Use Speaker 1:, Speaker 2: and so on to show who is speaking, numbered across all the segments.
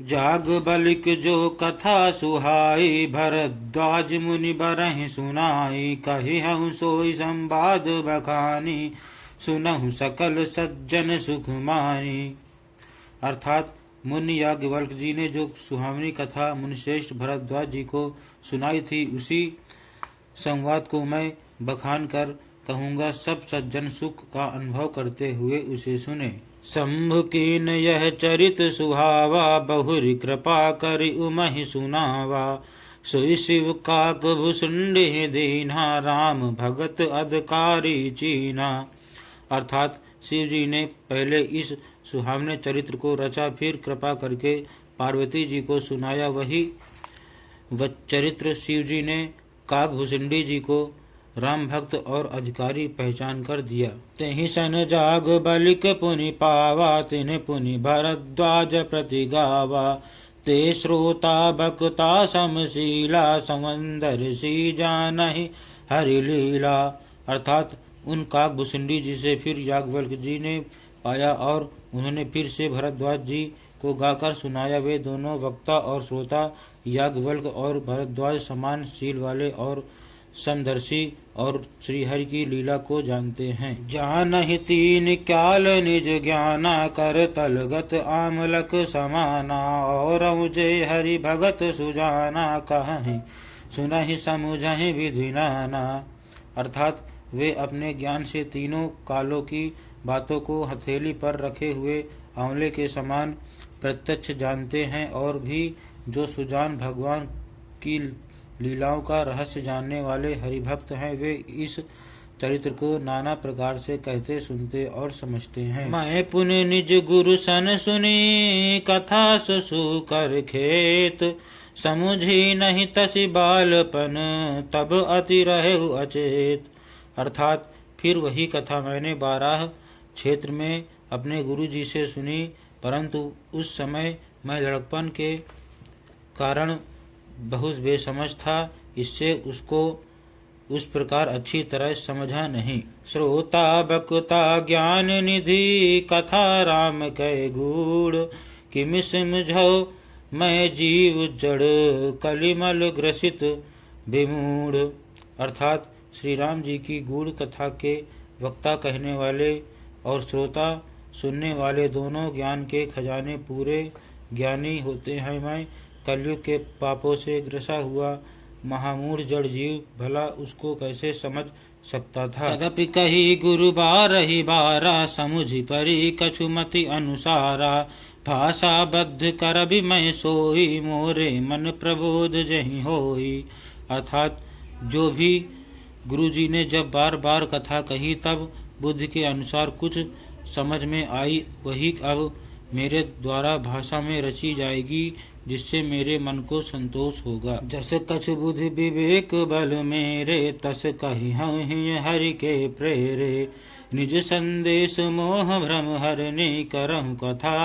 Speaker 1: जाग बलिक जो कथा सुहाई, भरद्वाज मुनि बरहि सुनाई। कहि हूँ सोई संवाद बखानी, सुनहु सकल सज्जन सुख मानी। अर्थात मुनि याज्ञवल्क्य जी ने जो सुहावनी कथा मुनिश्रेष्ठ भरद्वाज जी को सुनाई थी, उसी संवाद को मैं बखान कर कहूँगा। सब सज्जन सुख का अनुभव करते हुए उसे सुने। शंभु कीन यह चरित सुहावा, बहुरी कृपा करि उमहि सुनावा। सोई शिव काक भुसुंडी दीन्हा, राम भगत अधिकारी चीन्हा। अर्थात शिव जी ने पहले इस सुहावने चरित्र को रचा, फिर कृपा करके पार्वती जी को सुनाया। वही चरित्र शिव जी ने काकभूषुंडी जी को राम भक्त और अधिकारी पहचान कर दिया। तेहि सन जाग बलिक पुनि पावा, तिन्हि पुनि भरद्वाज प्रति गावा। ते श्रोता भक्ता समशीला, समंदर सी जानहि हरि लीला। अर्थात उन काकभूषुंडी जी से फिर याज्ञवल्क्य जी ने पाया और उन्होंने फिर से भरद्वाज जी को गाकर सुनाया। वे दोनों वक्ता और श्रोता याज्ञवल्क्य और भरद्वाज समान शील वाले और समदर्शी और श्रीहरि की लीला को जानते हैं। जानहि तीन काल निज ज्ञाना, कर तलगत आमलक समाना। और जय हरि भगत सुजाना, कहि सुनहि समुझहि विधि नाना। अर्थात वे अपने ज्ञान से तीनों कालों की बातों को हथेली पर रखे हुए आंवले के समान प्रत्यक्ष जानते हैं, और भी जो सुजान भगवान की लीलाओं का रहस्य जानने वाले हरिभक्त हैं, वे इस चरित्र को नाना प्रकार से कहते, सुनते और समझते हैं। मैं पुनि निज गुरु सन सुनी, कथा सुसु कर खेत। समुझी नहीं तसि बालपन, तब अति रहु अचेत। अर्थात फिर वही कथा मैंने 12 क्षेत्र में अपने गुरु जी से सुनी, परंतु उस समय मैं लड़कपन के कारण बहुत बेसमझ था, इससे उसको उस प्रकार अच्छी तरह समझा नहीं। श्रोता बक्ता ज्ञान निधि, कथा राम कै गूढ़। किम सिमझौ मैं जीव जड़, कलिमल ग्रसित विमूढ़। अर्थात श्री राम जी की गूढ़ कथा के वक्ता कहने वाले और श्रोता सुनने वाले दोनों ज्ञान के खजाने पूरे ज्ञानी होते हैं। मैं कलयुग के पापों से ग्रसा हुआ महामूढ़ जड़ जीव भला उसको कैसे समझ सकता था। तदपि कही गुरु बारहि बारा, समुझि परि कछु मति अनुसारा। भाषा बद्ध करबि मैं सोई, मोरे मन प्रबोध जहि होई। अर्थात जो भी गुरु जी ने जब बार बार कथा कही, तब बुद्धि के अनुसार कुछ समझ में आई, वही अब मेरे द्वारा भाषा में रची जाएगी, जिससे मेरे मन को संतोष होगा। जस कछ बुद्धि विवेक बल मेरे, तस कहि हूँ हरि के प्रेरे। निज संदेश मोह भ्रम हरनी, करहु कथा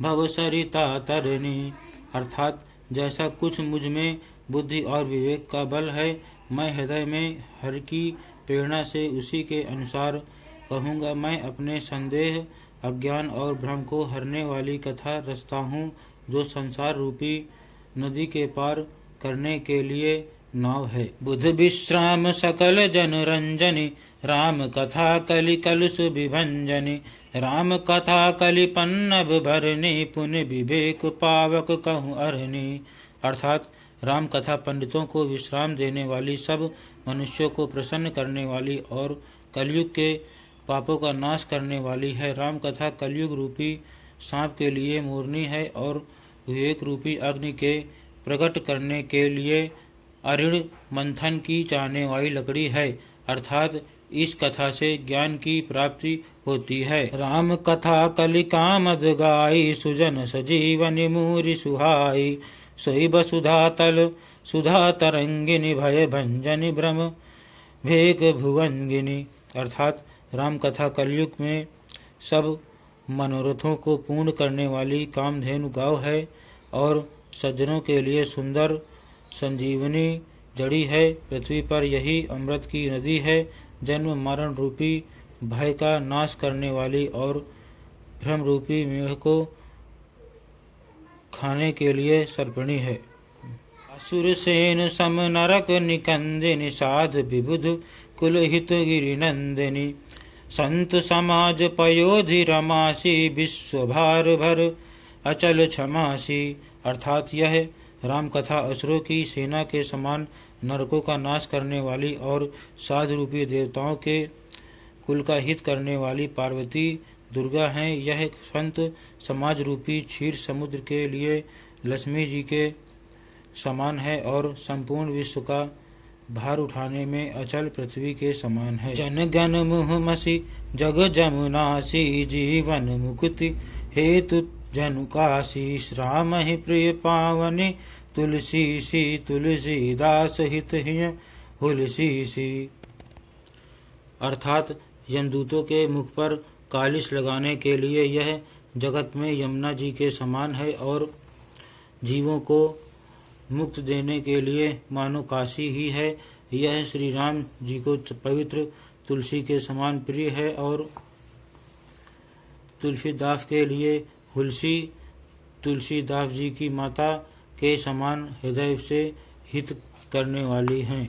Speaker 1: भव सरिता तरनी। अर्थात जैसा कुछ मुझ में बुद्धि और विवेक का बल है, मैं हृदय में हरि की प्रेरणा से उसी के अनुसार कहूँगा। मैं अपने संदेह, अज्ञान और भ्रम को हरने वाली कथा रचता हूँ, जो संसार रूपी नदी के पार करने के लिए नाव है। बुध विश्राम सकल जन रंजनी, राम कथा कलि कलुष विभंजनी। राम कथा कलि पन्नभ भरनी, पुण्य विवेक पावक कहूँ अरनी। अर्थात राम कथा पंडितों को विश्राम देने वाली, सब मनुष्यों को प्रसन्न करने वाली और कलयुग के पापों का नाश करने वाली है। राम कथा कलयुग रूपी सांप के लिए मोरनी है और विवेक रूपी अग्नि के प्रकट करने के लिए अरिण मंथन की चाहने वाली लकड़ी है। अर्थात इस कथा से ज्ञान की प्राप्ति होती है। राम कथा कलि कामद गाई, सुजन सजीवन मूरि सुहाई। सोई वसुधा तल सुधा तरंगिनी, भय भंजनि भ्रम भेक भुवंगिनी। अर्थात राम कथा कलयुग में सब मनोरथों को पूर्ण करने वाली कामधेनु गौ है और सज्जनों के लिए सुंदर संजीवनी जड़ी है। पृथ्वी पर यही अमृत की नदी है, जन्म मरण रूपी भय का नाश करने वाली और भ्रम रूपी मेघ को खाने के लिए सर्पणी है। असुर सेन सम नरक निकंदिनी साध विबुध कुलहित गिरिनंदिनी संत समाज पयोधि रमासी विश्व भार भर अचल क्षमासी। अर्थात यह राम कथा असुरों की सेना के समान नरकों का नाश करने वाली और साध रूपी देवताओं के कुल का हित करने वाली पार्वती दुर्गा हैं। यह संत समाज रूपी क्षीर समुद्र के लिए लक्ष्मी जी के समान है और संपूर्ण विश्व का भार उठाने में अचल पृथ्वी के समान है। जन गण मुहमसी जग जमुनासी जीवन मुक्ति हेतु जनुकासी राम ही प्रिय पावनी तुलसी सी तुलसीदास हित हिय हुलसी सी। अर्थात यमदूतों के मुख पर कालिश लगाने के लिए यह जगत में यमुना जी के समान है और जीवों को मुक्त देने के लिए मानो काशी ही है। यह श्री राम जी को पवित्र तुलसी के समान प्रिय है और तुलसीदास के लिए हुलसी तुलसीदास जी की माता के समान हृदय से हित करने वाली हैं।